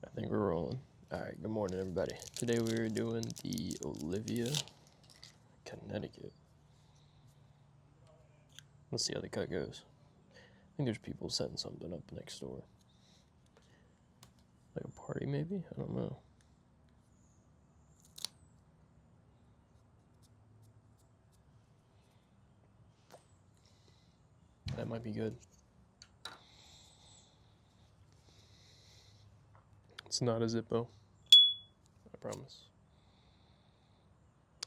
I think we're rolling. Alright, good morning, everybody. Today we're doing the Olivia, Connecticut. Let's see how the cut goes. I think there's people setting something up next door. Like a party, maybe? I don't know. That might be good. It's not a Zippo. I promise.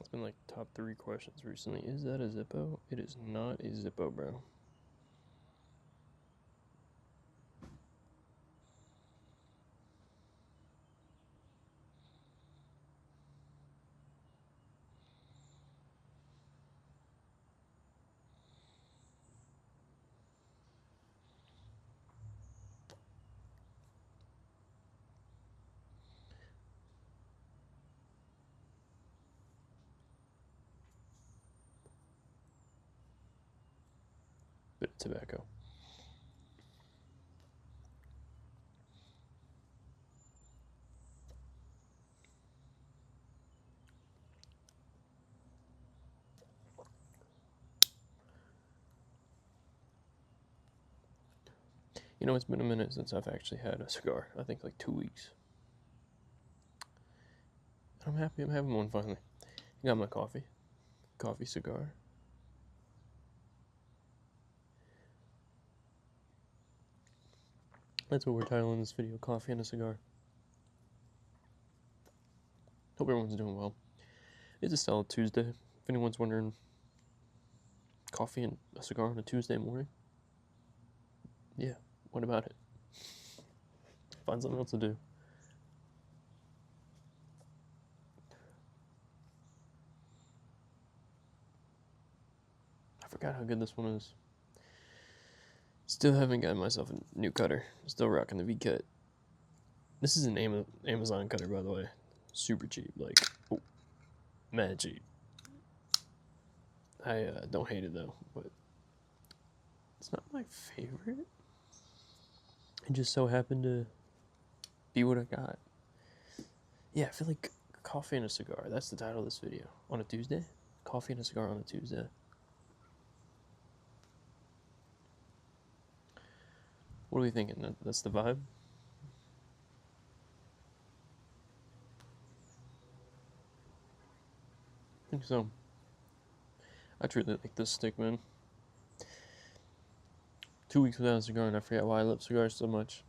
It's been like top 3 questions recently. Is that a Zippo? It is not a Zippo, bro. Bit of tobacco. You know, it's been a minute since I've actually had a cigar. I think like 2 weeks. I'm happy I'm having one finally. I got my coffee. Coffee cigar. That's what we're titling this video, Coffee and a Cigar. Hope everyone's doing well. It's a solid Tuesday. If anyone's wondering, coffee and a cigar on a Tuesday morning? Yeah, what about it? Find something else to do. I forgot how good this one is. Still haven't gotten myself a new cutter. Still rocking the V-cut. This is an Amazon cutter, by the way. Super cheap, like, oh, mad cheap. I don't hate it though, but it's not my favorite. It just so happened to be what I got. Yeah, I feel like coffee and a cigar. That's the title of this video. On a Tuesday? Coffee and a cigar on a Tuesday. What are we thinking? That's the vibe? I think so. I truly like this stick, man. 2 weeks without a cigar, and I forget why I love cigars so much.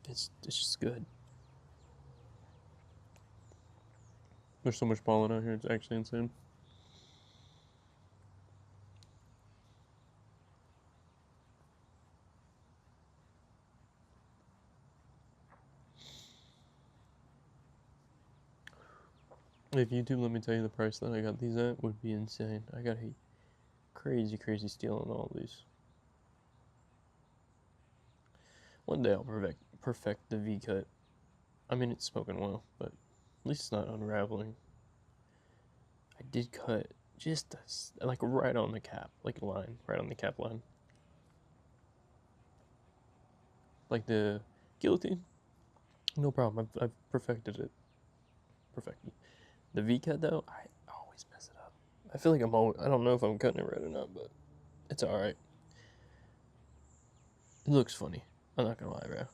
It's just good. There's so much pollen out here, it's actually insane. If YouTube let me tell you the price that I got these at, would be insane. I got a crazy steal on all these. One day I'll perfect the V-cut. I mean, it's smoking well, but at least it's not unraveling. I did cut just like right on the cap, like a line, right on the cap line. Like the guillotine, no problem. I've perfected it. Perfected. The V-cut though, I always mess it up. I feel like I don't know if I'm cutting it right or not, but it's alright. It looks funny. I'm not gonna lie, bro.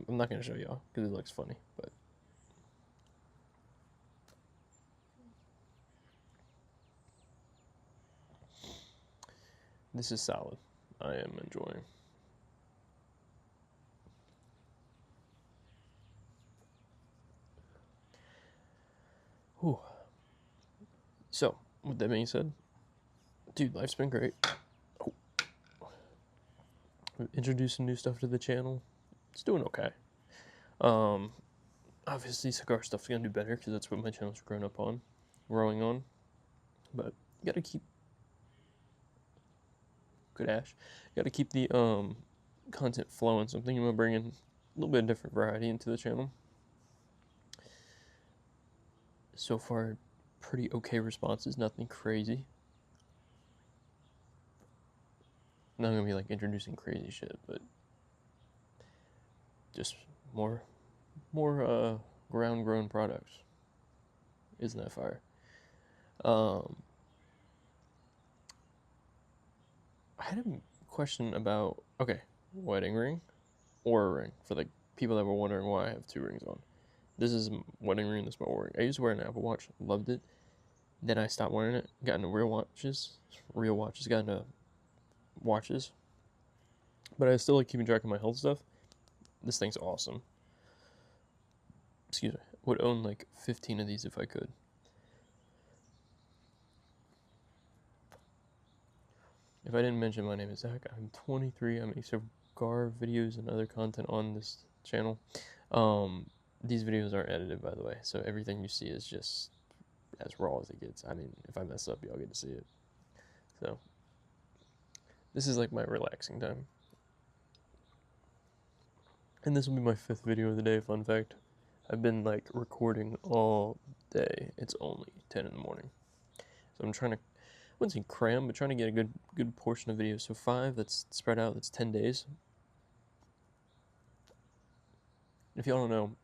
I'm not gonna show y'all because it looks funny, but this is solid. I am enjoying. Whew. So, with that being said, dude, life's been great. Oh. We've introduced some new stuff to the channel. It's doing okay. Obviously, cigar stuff's gonna do better because that's what my channel's growing on. But you gotta keep good ash. You gotta keep the content flowing. So I'm thinking about bringing a little bit of different variety into the channel. So far, pretty okay responses. Nothing crazy. Not gonna be like introducing crazy shit, but just more more ground grown products. Isn't that fire? I had a question about, okay, wedding ring or a ring for the people that were wondering why I have 2 rings on. This is a wedding ring, this is my ring. I used to wear an Apple Watch, loved it. Then I stopped wearing it, got into real watches, got into watches. But I still like keeping track of my health stuff. This thing's awesome. Excuse me. Would own like 15 of these if I could. If I didn't mention, my name is Zach. I'm 23. I make cigar videos and other content on this channel. These videos aren't edited, by the way, so everything you see is just as raw as it gets. I mean, if I mess up, y'all get to see it. So, this is like my relaxing time. And this will be my 5th video of the day, fun fact. I've been like recording all day. It's only 10 in the morning. So I'm trying to, I wouldn't say cram, but trying to get a good portion of videos. So 5, that's spread out, that's 10 days. If y'all don't know,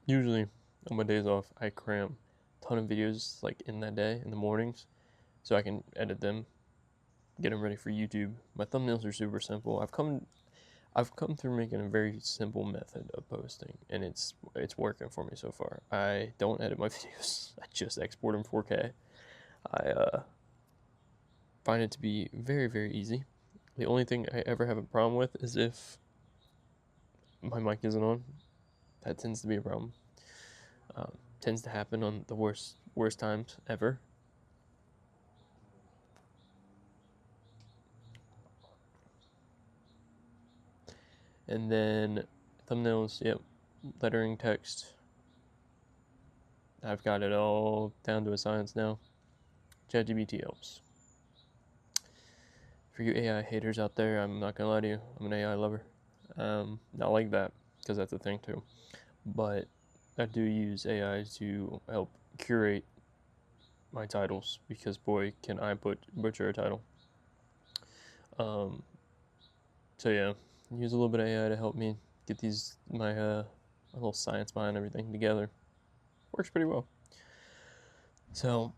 usually on my days off, I cram a ton of videos like in that day, in the mornings, so I can edit them, get them ready for YouTube. My thumbnails are super simple. I've come through making a very simple method of posting, and it's working for me so far. I don't edit my videos. I just export them 4K. I find it to be very, very easy. The only thing I ever have a problem with is if my mic isn't on. That tends to be a problem. Tends to happen on the worst times ever. And then thumbnails, yep, lettering, text. I've got it all down to a science now. ChatGPT helps. For you AI haters out there, I'm not gonna lie to you, I'm an AI lover. Not like that, because that's a thing too. But I do use AI to help curate my titles, because boy, can I butcher a title. So yeah, use a little bit of AI to help me get these, my little science behind everything together. Works pretty well. So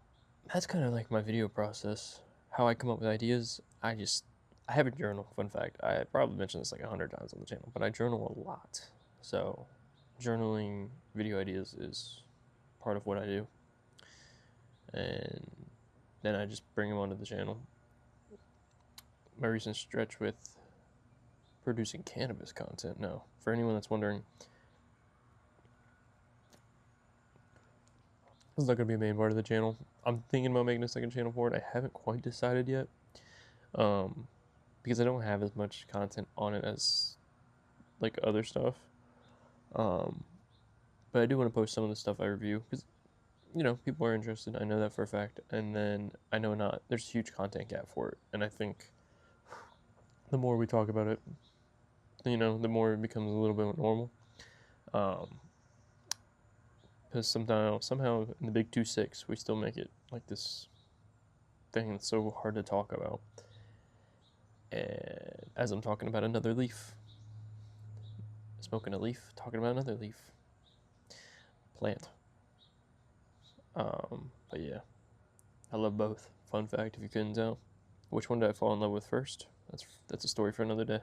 that's kind of like my video process. How I come up with ideas, I have a journal. Fun fact, I probably mentioned this like 100 times on the channel, but I journal a lot. So journaling video ideas is part of what I do. And then I just bring them onto the channel. My recent stretch with producing cannabis content, no. For anyone that's wondering, this is not going to be a main part of the channel. I'm thinking about making a second channel for it. I haven't quite decided yet. Because I don't have as much content on it as like other stuff. But I do want to post some of the stuff I review, because people are interested. I know that for a fact. And then I know there's a huge content gap for it. And I think the more we talk about it, the more it becomes a little bit more normal. Because somehow in the big 2-6, we still make it like this thing that's so hard to talk about. And as I'm talking about another leaf, smoking a leaf, talking about another leaf, plant. But yeah, I love both. Fun fact, if you couldn't tell, which one did I fall in love with first? That's a story for another day.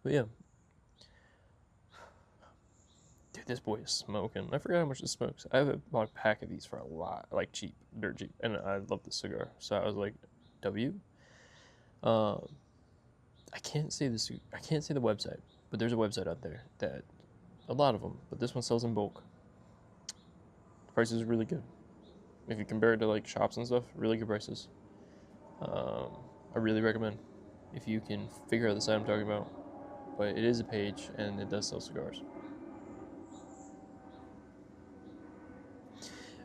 But yeah, dude, this boy is smoking. I forgot how much it smokes. I have bought a pack of these for a lot, like cheap, dirt cheap, and I love the cigar. So I was like, W. I can't say the website, but there's a website out there that a lot of them, but this one sells in bulk. The prices are really good. If you compare it to like shops and stuff, really good prices. I really recommend if you can figure out the site I'm talking about. But it is a page, and it does sell cigars.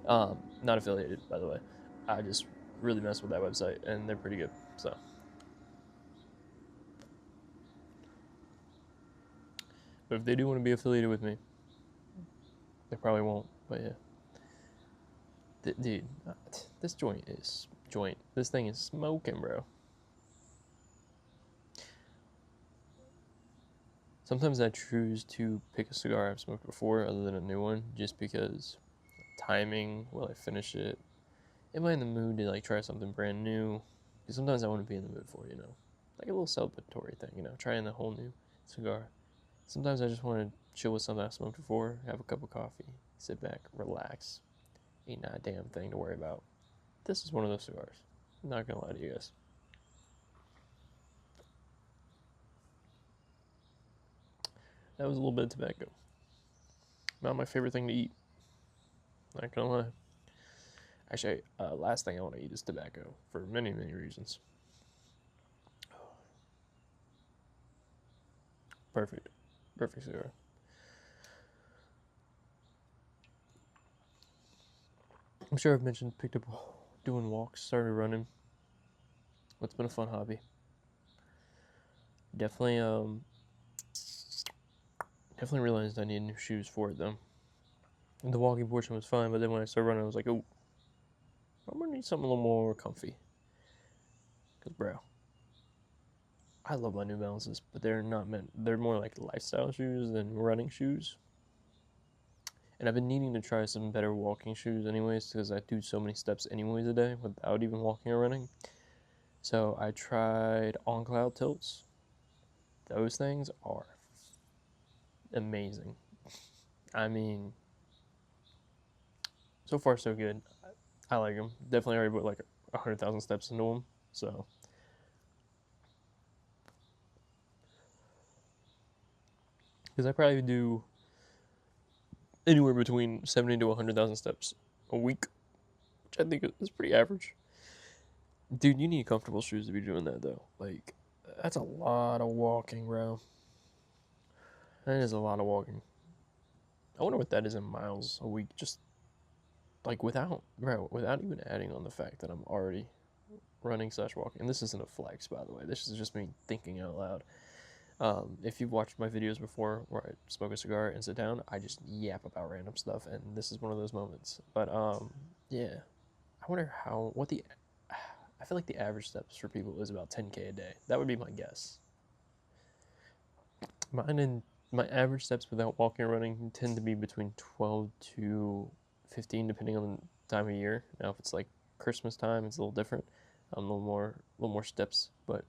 Not affiliated, by the way. I just really mess with that website, and they're pretty good. So, but if they do want to be affiliated with me, they probably won't. But yeah, dude, this thing is smoking, bro. Sometimes I choose to pick a cigar I've smoked before other than a new one, just because timing, will I finish it? Am I in the mood to like try something brand new? Because sometimes I want to be in the mood for, like a little celebratory thing, trying a whole new cigar. Sometimes I just want to chill with something I smoked before, have a cup of coffee, sit back, relax. Ain't not a damn thing to worry about. This is one of those cigars. I'm not gonna lie to you guys. That was a little bit of tobacco. Not my favorite thing to eat. Not gonna lie. Actually, last thing I want to eat is tobacco for many, many reasons. Perfect. Perfect cigar. I'm sure I've mentioned, picked up doing walks, started running. It's been a fun hobby. Definitely, definitely realized I needed new shoes for it though. The walking portion was fine, but then when I started running, I was like, oh, I'm gonna need something a little more comfy. Cause bro, I love my New Balances, but they're not meant. They're more like lifestyle shoes than running shoes. And I've been needing to try some better walking shoes anyways, because I do so many steps anyways a day without even walking or running. So I tried On Cloud tilts. Those things are amazing. I mean, so far so good. I like them. Definitely already put like 100,000 steps into them. So, because I probably do anywhere between 70 to 100,000 steps a week, which I think is pretty average. Dude, you need comfortable shoes to be doing that though. Like, that's a lot of walking, bro. That is a lot of walking. I wonder what that is in miles a week. Just like without even adding on the fact that I'm already running slash walking. And this isn't a flex, by the way. This is just me thinking out loud. If you've watched my videos before where I smoke a cigar and sit down, I just yap about random stuff, and this is one of those moments. But yeah, I wonder I feel like the average steps for people is about 10K a day. That would be my guess. My average steps without walking or running tend to be between 12 to 15, depending on the time of year. Now, if it's like Christmas time, it's a little different. A little more steps, but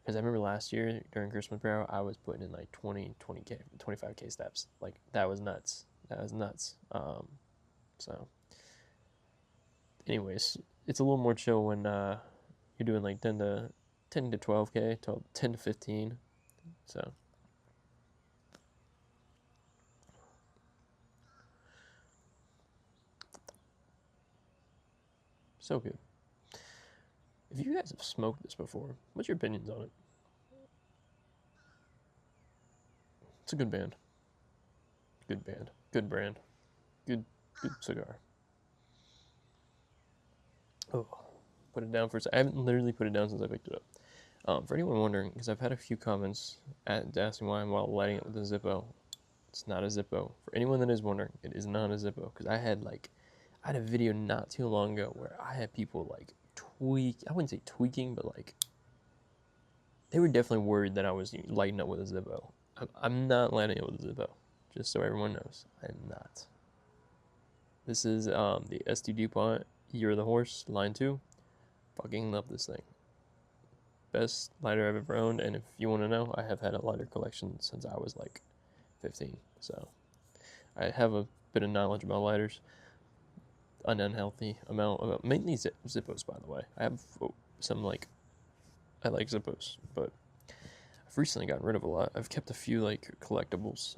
because I remember last year during Christmas, bro, I was putting in like 20K, 25K steps. Like, that was nuts. That was nuts. So, anyways, it's a little more chill when you're doing like 10 to 12K, 10 to 15. So, so good. If you guys have smoked this before, what's your opinions on it? It's a good band. Good band. Good brand. Good cigar. Oh, put it down for a second. I haven't literally put it down since I picked it up. For anyone wondering, because I've had a few comments asking why I'm lighting it with a Zippo. It's not a Zippo. For anyone that is wondering, it is not a Zippo. Because I had a video not too long ago where I had people like I wouldn't say tweaking, but like they were definitely worried that I was lighting up with a Zippo. I'm not lighting it with a Zippo, just so everyone knows. I'm not. This is the SD DuPont Year of the Horse Line 2. Fucking love this thing. Best lighter I've ever owned, and if you want to know, I have had a lighter collection since I was like 15. So I have a bit of knowledge about lighters. An unhealthy amount of mainly Zippos, by the way. I have some I like Zippos, but I've recently gotten rid of a lot. I've kept a few like collectibles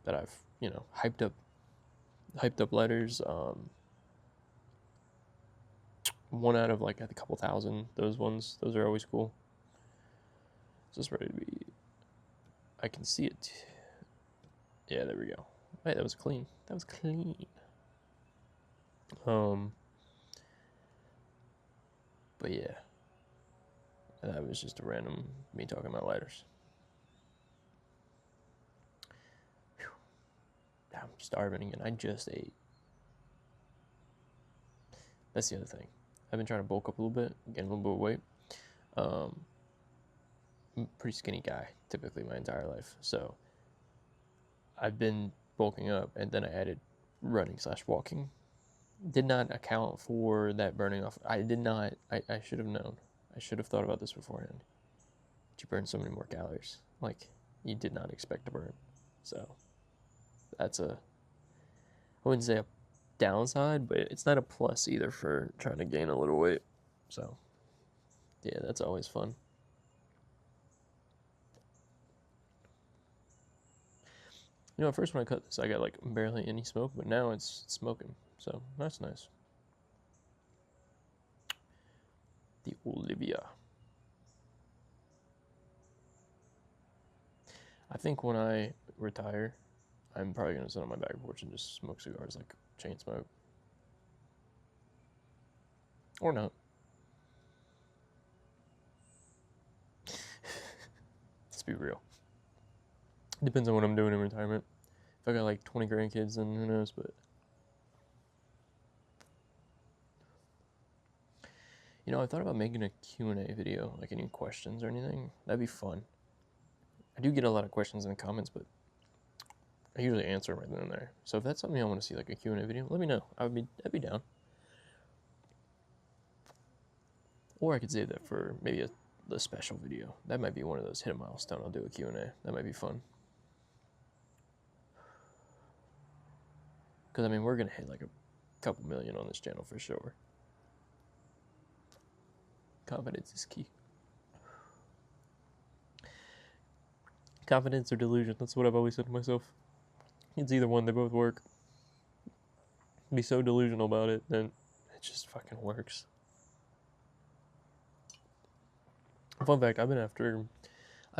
that I've hyped up lighters. One out of like a couple thousand. Those are always cool. Just ready to be. I can see it. Yeah, there we go. Hey, that was clean. That was clean. But yeah, that was just a random me talking about lighters. Whew. I'm starving again. I just ate. That's the other thing. I've been trying to bulk up a little bit, gain a little bit of weight. I'm a pretty skinny guy typically my entire life, so I've been bulking up, and then I added running/walking. Did not account for that burning off. I did not. I should have known. I should have thought about this beforehand. But you burn so many more calories, like you did not expect to burn. So that's I wouldn't say a downside, but it's not a plus either for trying to gain a little weight. So yeah, that's always fun. You know, at first when I cut this, I got like barely any smoke, but now it's smoking. So that's nice. The Olivia. I think when I retire, I'm probably going to sit on my back porch and just smoke cigars like chain smoke. Or not. Let's be real. Depends on what I'm doing in retirement. If I got like 20 grandkids, then who knows, but... You know, I thought about making a Q&A video, like any questions or anything. That'd be fun. I do get a lot of questions in the comments, but I usually answer them right then and there. So if that's something I want to see, like a Q&A video, let me know. I'd be down. Or I could save that for maybe a special video. That might be one of those hit a milestone. I'll do a Q&A. That might be fun. Because, I mean, we're going to hit like a couple million on this channel for sure. Confidence is key. Confidence or delusion. That's what I've always said to myself. It's either one. They both work. Be so delusional about it, then it just fucking works. Fun fact, I've been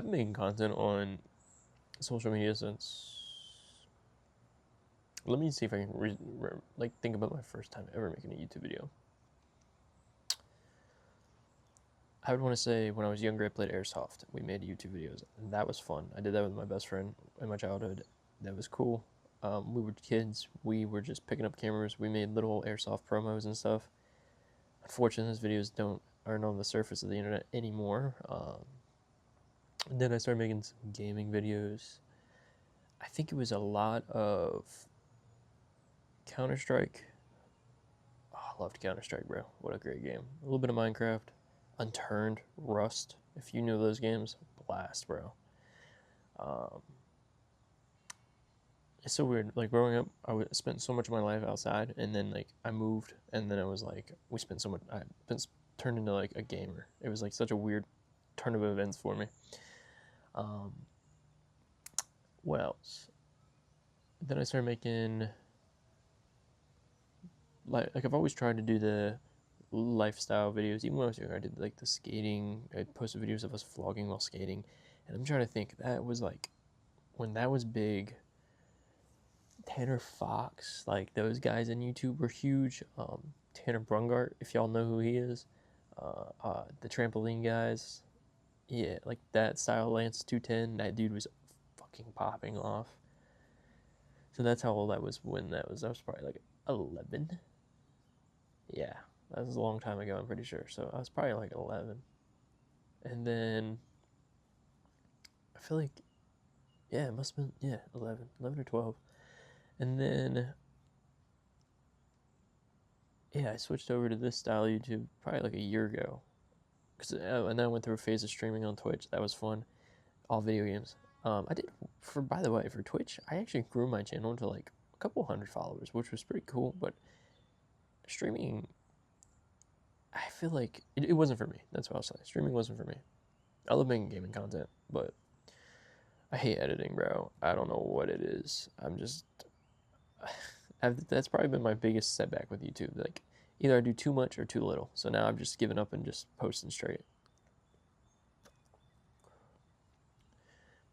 making content on social media since... Let me see if I can think about my first time ever making a YouTube video. I would want to say when I was younger, I played Airsoft. We made YouTube videos, and that was fun. I did that with my best friend in my childhood. That was cool. We were kids. We were just picking up cameras. We made little Airsoft promos and stuff. Unfortunately, those videos aren't on the surface of the internet anymore. Then I started making some gaming videos. I think it was a lot of Counter-Strike. Oh, I loved Counter-Strike, bro. What a great game. A little bit of Minecraft. Unturned, Rust. If you know those games, blast, bro. It's so weird. Like, growing up, I spent so much of my life outside, and then, like, I moved, and then it was like, turned into, like, a gamer. It was, like, such a weird turn of events for me. What else? Then I started making... Like I've always tried to do the lifestyle videos. Even when I was younger, I did like the skating. I posted videos of us vlogging while skating, and I'm trying to think. That was like when that was big. Tanner Fox, like those guys in YouTube were huge. Tanner Brungart, if y'all know who he is, the trampoline guys, yeah, like that style Lance 210. That dude was fucking popping off. So that's how old I was when that was. I was probably like 11. Yeah, that was a long time ago, I'm pretty sure. So I was probably like 11. And then I feel like, yeah, it must have been, 11 or 12. And then, yeah, I switched over to this style YouTube probably like a year ago. And then I went through a phase of streaming on Twitch. That was fun. All video games. By the way, for Twitch, I actually grew my channel to like a couple hundred followers, which was pretty cool. But streaming, I feel like it wasn't for me. That's what I'll say. Streaming wasn't for me. I love making gaming content, but I hate editing, bro. I don't know what it is. That's probably been my biggest setback with YouTube. Like, either I do too much or too little. So now I've just given up and just posting straight.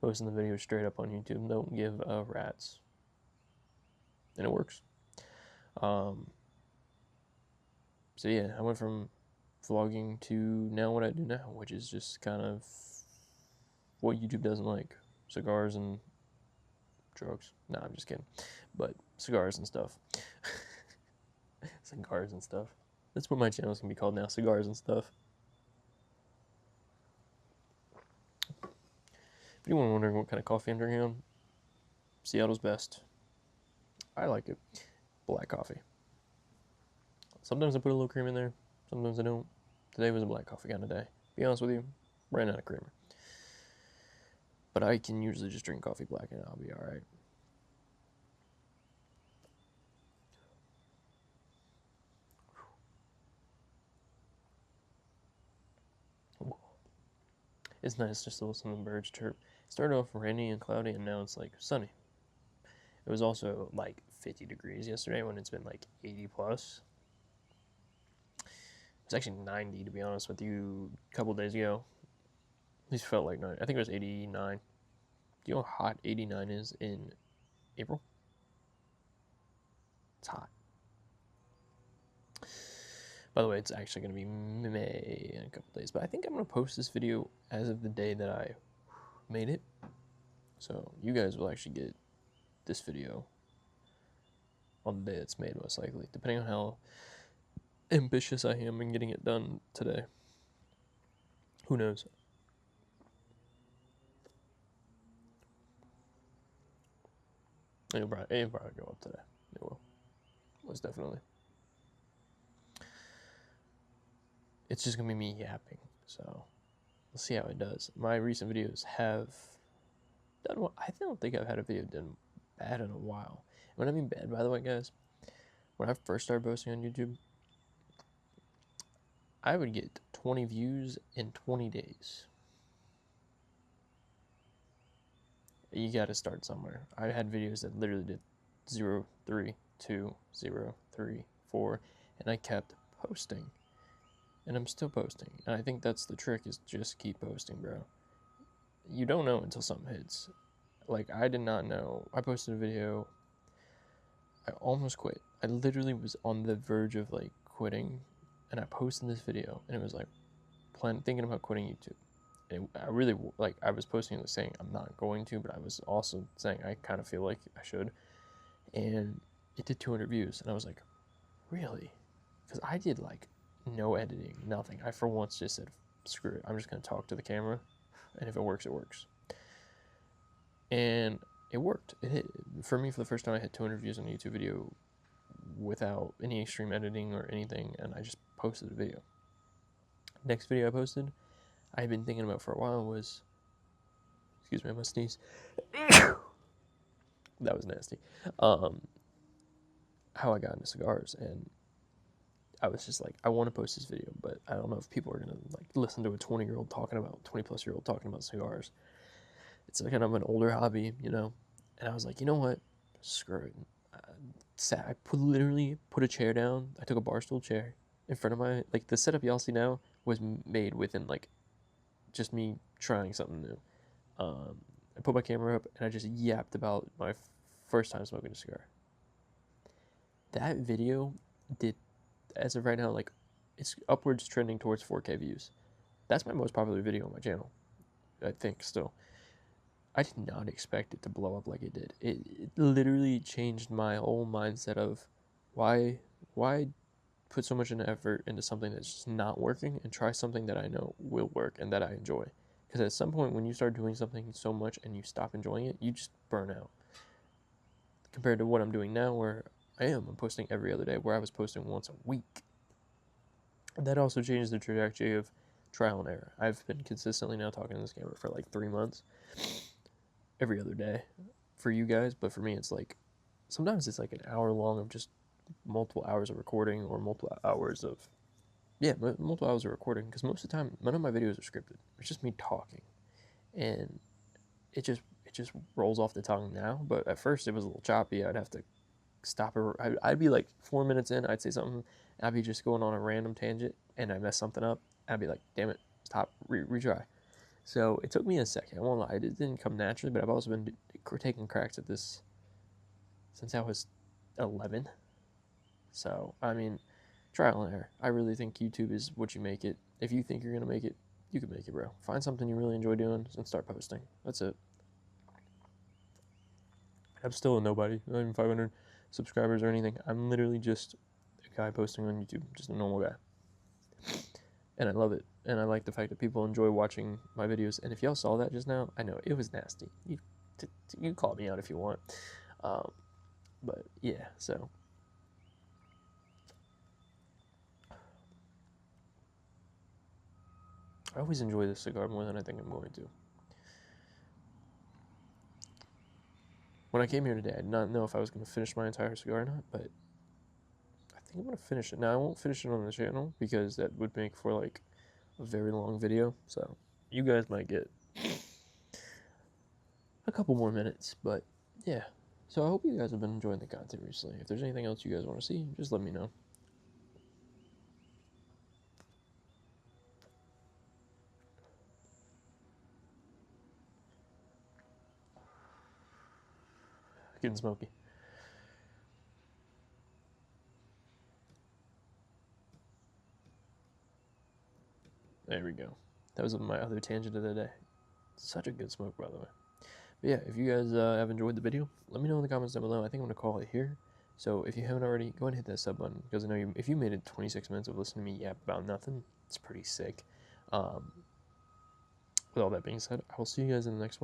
Posting the video straight up on YouTube. Don't give rats. And it works. So yeah, I went from vlogging to now what I do now, which is just kind of what YouTube doesn't like. Cigars and drugs. Nah, I'm just kidding. But cigars and stuff. Cigars and stuff. That's what my channel's gonna be called now, Cigars and Stuff. If anyone wondering what kind of coffee I'm drinking on, Seattle's best. I like it. Black coffee. Sometimes I put a little cream in there. Sometimes I don't. Today was a black coffee kind of day. Be honest with you, ran out of creamer. But I can usually just drink coffee black and I'll be alright. It's nice just to listen to the birds chirp. It started off rainy and cloudy and now it's like sunny. It was also like 50 degrees yesterday when it's been like 80 plus. It was actually 90 to be honest with you a couple days ago. At least felt like 90. I think it was 89. Do you know how hot 89 is in April? It's hot. By the way, it's actually going to be May in a couple days, but I think I'm going to post this video as of the day that I made it. So you guys will actually get this video on the day it's made, most likely, depending on how ambitious I am in getting it done today. Who knows? It'll probably go up today. It will. Most definitely. It's just going to be me yapping, so we'll see how it does. My recent videos have done well. I don't think I've had a video done bad in a while. When I mean bad, by the way, guys, when I first started posting on YouTube, I would get 20 views in 20 days. You got to start somewhere. I had videos that literally did 0, 3, 2, 0, 3, 4, and I kept posting. And I'm still posting. And I think that's the trick, is just keep posting, bro. You don't know until something hits. Like, I did not know. I posted a video. I almost quit. I literally was on the verge of, like, quitting. And I posted this video. And it was, like, thinking about quitting YouTube. And I really, like, I was posting it saying I'm not going to. But I was also saying I kind of feel like I should. And it did 200 views. And I was like, really? Because I did, like, no editing, nothing. I for once just said, screw it, I'm just going to talk to the camera, and if it works, it works. And it worked. It hit. For me, for the first time, I hit 200 views on a YouTube video without any extreme editing or anything, and I just posted a video. Next video I posted, I had been thinking about for a while was, excuse me, I must sneeze. That was nasty. How I got into cigars, and I was just like, I want to post this video, but I don't know if people are going to like listen to a 20-year-old talking about, 20-plus-year-old talking about cigars. It's like kind of an older hobby, you know? And I was like, you know what? Screw it. I literally put a chair down. I took a bar stool chair in front of my, like the setup y'all see now was made within like just me trying something new. I put my camera up and I just yapped about my first time smoking a cigar. That video did, as of right now, like, it's upwards trending towards 4K views. That's my most popular video on my channel, I think, still. I did not expect it to blow up like it did. It literally changed my whole mindset of why put so much effort into something that's just not working and try something that I know will work and that I enjoy. Because at some point, when you start doing something so much and you stop enjoying it, you just burn out. Compared to what I'm doing now, where I'm posting every other day, where I was posting once a week. That also changes the trajectory of trial and error. I've been consistently now talking to this camera for like 3 months, every other day for you guys, but for me it's like, sometimes it's like an hour long of just multiple hours of recording, or multiple hours of recording, because most of the time, none of my videos are scripted. It's just me talking, and it just rolls off the tongue now, but at first it was a little choppy. I'd have to stop it. I'd be like 4 minutes in, I'd say something, I'd be just going on a random tangent, and I mess something up, I'd be like, damn it, stop, retry. So it took me a second, I won't lie, it didn't come naturally, but I've also been taking cracks at this since I was 11. So, I mean, trial and error. I really think YouTube is what you make it. If you think you're going to make it, you can make it, bro. Find something you really enjoy doing and start posting. That's it. I'm still a nobody, not even 500 subscribers or anything. I'm literally just a guy posting on YouTube, just a normal guy. and I love it. And I like the fact that people enjoy watching my videos. And if y'all saw that just now, I know it was nasty. You call me out if you want. But yeah, so I always enjoy this cigar more than I think I'm going to. When I came here today, I did not know if I was going to finish my entire cigar or not, but I think I'm going to finish it. Now, I won't finish it on the channel because that would make for like a very long video, so you guys might get a couple more minutes, but yeah. So I hope you guys have been enjoying the content recently. If there's anything else you guys want to see, just let me know. Getting smoky. There we go. That was my other tangent of the day. Such a good smoke, by the way. But yeah, if you guys have enjoyed the video, let me know in the comments down below. I think I'm going to call it here. So if you haven't already, go ahead and hit that sub button, because I know if you made it 26 minutes of listening to me yap about nothing, it's pretty sick. With all that being said, I will see you guys in the next one.